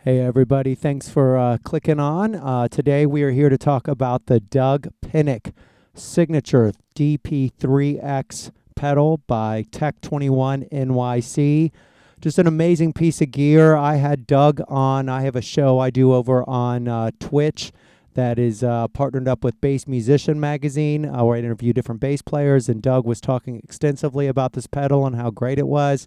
Hey everybody, thanks for clicking on. Today we are here to talk about the dUg Pinnick Signature DP-3X pedal by Tech21 NYC. Just an amazing piece of gear. I had dUg on. I have a show I do over on Twitch that is partnered up with Bass Musician Magazine, where I interview different bass players, and dUg was talking extensively about this pedal and how great it was.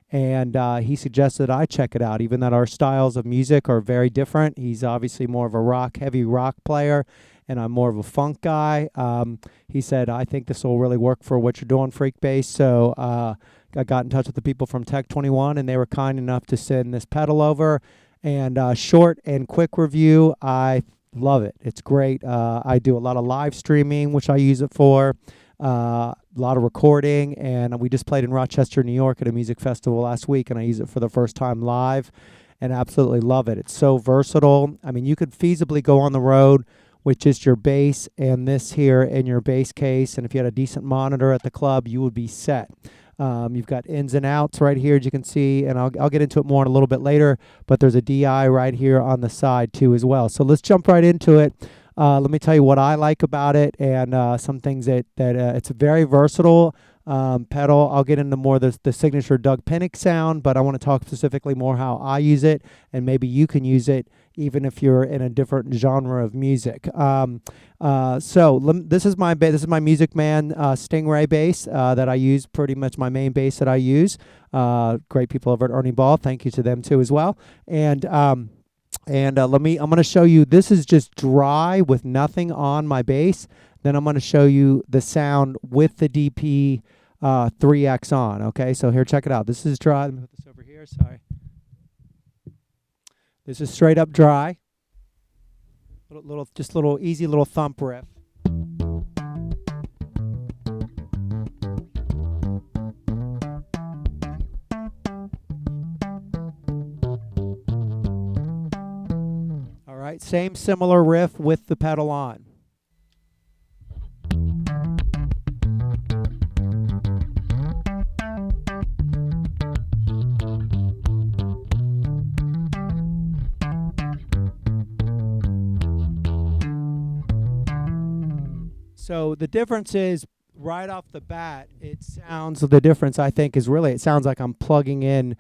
And he suggested I check it out, even that our styles of music are very different. He's obviously more of a heavy rock player, and I'm more of a funk guy. He said, I think this will really work for what you're doing, Freak Bass. So I got in touch with the people from Tech21, and they were kind enough to send this pedal over. And short and quick review, I love it. It's great. I do a lot of live streaming, which I use it for. A lot of recording, and we just played in Rochester, New York at a music festival last week, and I use it for the first time live and absolutely love it. It's so versatile. I mean, you could feasibly go on the road with just your bass and this here in your bass case, and if you had a decent monitor at the club, you would be set. You've got ins and outs right here, as you can see, and I'll get into it more in a little bit later, but there's a DI right here on the side too as well. So let's jump right into it. Let me tell you what I like about it, and some things that it's a very versatile pedal. I'll get into more the signature dUg Pinnick sound, but I want to talk specifically more how I use it, and maybe you can use it even if you're in a different genre of music. This is my Music Man Stingray bass that I use, pretty much my main bass that I use. Great people over at Ernie Ball. Thank you to them too as well. I'm going to show you, this is just dry with nothing on my bass. Then I'm going to show you the sound with the DP-3X on. Okay, so here, check it out. This is dry. Let me put this over here. Sorry. This is straight up dry. Little easy little thump riff. Same similar riff with the pedal on. So the difference is, right off the bat, the difference I think is really, it sounds like I'm plugging in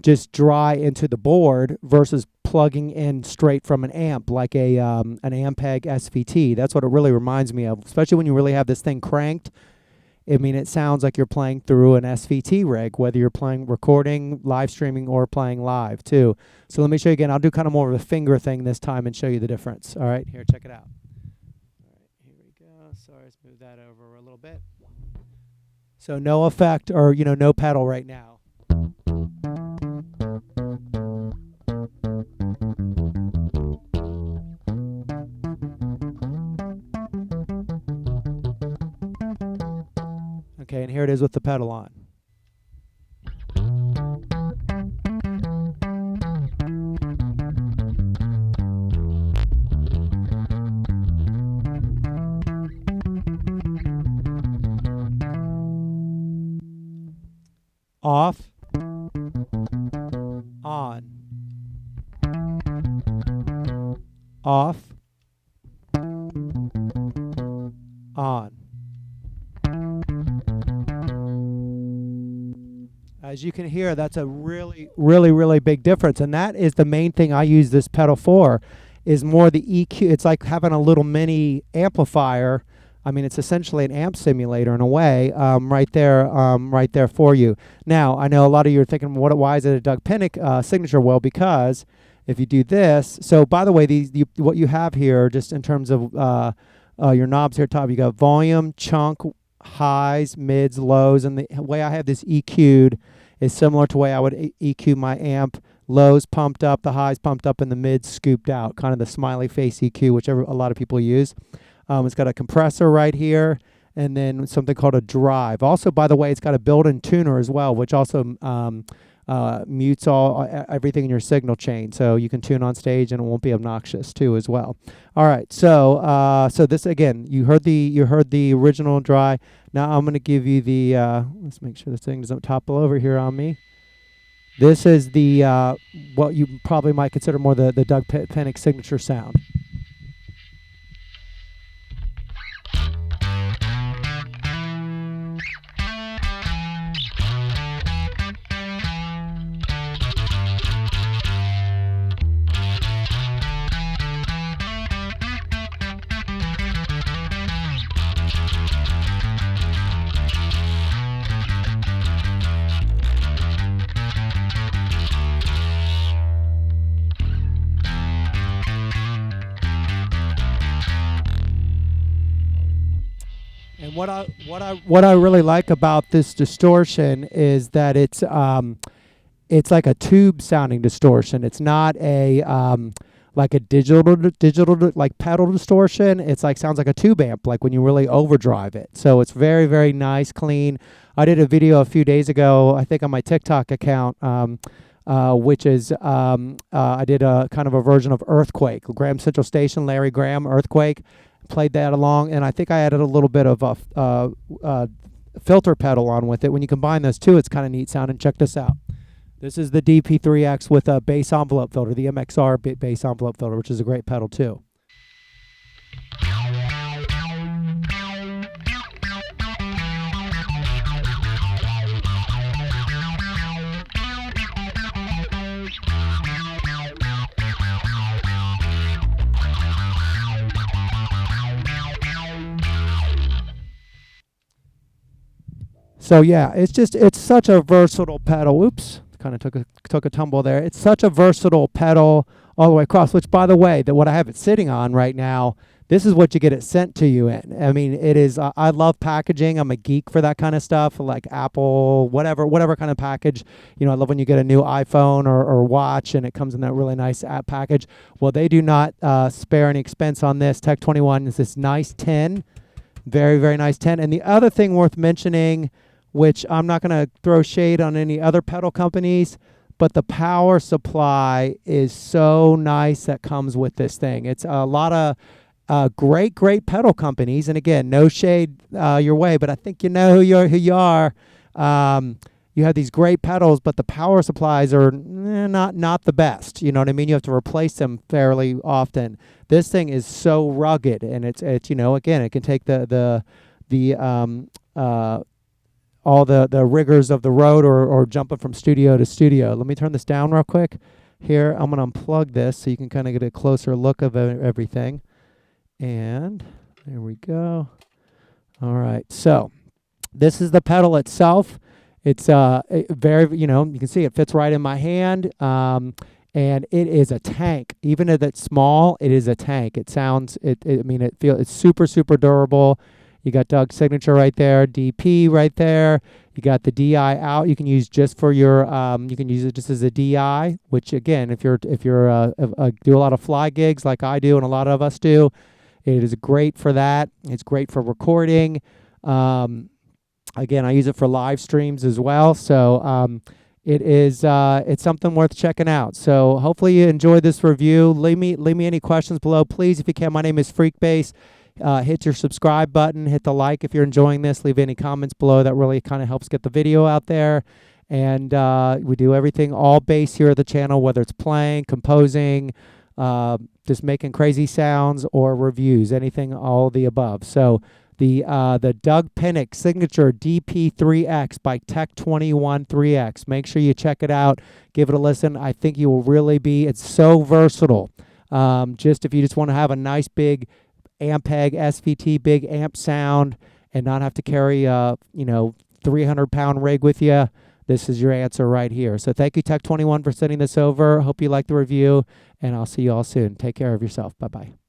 just dry into the board versus plugging in straight from an amp, like an Ampeg SVT. That's what it really reminds me of, especially when you really have this thing cranked. I mean, it sounds like you're playing through an SVT rig, whether you're playing recording, live streaming, or playing live too. So let me show you again. I'll do kind of more of a finger thing this time and show you the difference. All right, here, check it out. All right, here we go. Sorry, let's move that over a little bit. So no effect, or no pedal right now. Okay, and here it is with the pedal on. Off, on, off, on. As you can hear, that's a really, really, really big difference, and that is the main thing I use this pedal for, is more the EQ. It's like having a little mini amplifier. I mean, it's essentially an amp simulator in a way, right there for you. Now, I know a lot of you are thinking, why is it a dUg Pinnick Signature? Well, because if you do this, so by the way, what you have here, just in terms of your knobs here top, you got volume, chunk, highs, mids, lows, and the way I have this EQ'd is similar to the way I would EQ my amp. Lows pumped up, the highs pumped up, and the mids scooped out, kind of the smiley face EQ, which a lot of people use. It's got a compressor right here, and then something called a drive. Also, by the way, it's got a built-in tuner as well, which also mutes everything in your signal chain, so you can tune on stage and it won't be obnoxious too as well. All right, so this again, you heard the original dry. Now I'm going to give you the let's make sure this thing doesn't topple over here on me. This is the what you probably might consider more the dUg Pinnick Signature sound. And what I really like about this distortion is that it's like a tube sounding distortion. It's not a like a digital like pedal distortion. It's like sounds like a tube amp, like when you really overdrive it. So it's very, very nice, clean. I did a video a few days ago, I think on my TikTok account, which is I did a kind of a version of Earthquake, Graham Central Station, Larry Graham, Earthquake. Played that along, and I think I added a little bit of a filter pedal on with it. When you combine those two, it's kind of neat sounding. Check this out. This is the DP-3X with a bass envelope filter, the MXR bass envelope filter, which is a great pedal too. So yeah, it's such a versatile pedal. Oops, kind of took a tumble there. It's such a versatile pedal all the way across. Which, by the way, what I have it sitting on right now, this is what you get it sent to you in. I mean, it is. I love packaging. I'm a geek for that kind of stuff, like Apple, whatever kind of package. You know, I love when you get a new iPhone or watch and it comes in that really nice app package. Well, they do not spare any expense on this. Tech 21 is this nice tin, very, very nice tin. And the other thing worth mentioning, which I'm not going to throw shade on any other pedal companies, but the power supply is so nice that comes with this thing. It's a lot of great pedal companies, and again, no shade your way, but I think you know who you are. You have these great pedals, but the power supplies are not the best. You know what I mean? You have to replace them fairly often. This thing is so rugged, and it's you know, again, it can take all the rigors of the road or jumping from studio to studio. Let me turn this down real quick. Here, I'm going to unplug this so you can kind of get a closer look of everything. And there we go. All right, so this is the pedal itself. It's very, you know, you can see it fits right in my hand. And it is a tank. Even if it's small, it is a tank. It sounds, it's super durable. You got dUg Signature right there, DP right there. You got the DI out. You can use just for your, you can use it just as a DI, which again, if you're do a lot of fly gigs like I do and a lot of us do, it is great for that. It's great for recording. Again, I use it for live streams as well. So it's something worth checking out. So hopefully you enjoyed this review. Leave me any questions below, please, if you can. My name is Freakbass. Hit your subscribe button, hit the like if you're enjoying this, leave any comments below. That really kind of helps get the video out there. And we do everything all bass here at the channel, whether it's playing, composing, just making crazy sounds or reviews, anything, all of the above. So the dUg Pinnick Signature DP-3X by Tech 21 3X. Make sure you check it out, give it a listen. I think you will really be, it's so versatile. Just if you just want to have a nice big Ampeg SVT big amp sound and not have to carry a 300-pound rig with you, this is your answer right here. So thank you, Tech 21, for sending this over. Hope you liked the review, and I'll see you all soon. Take care of yourself. Bye-bye.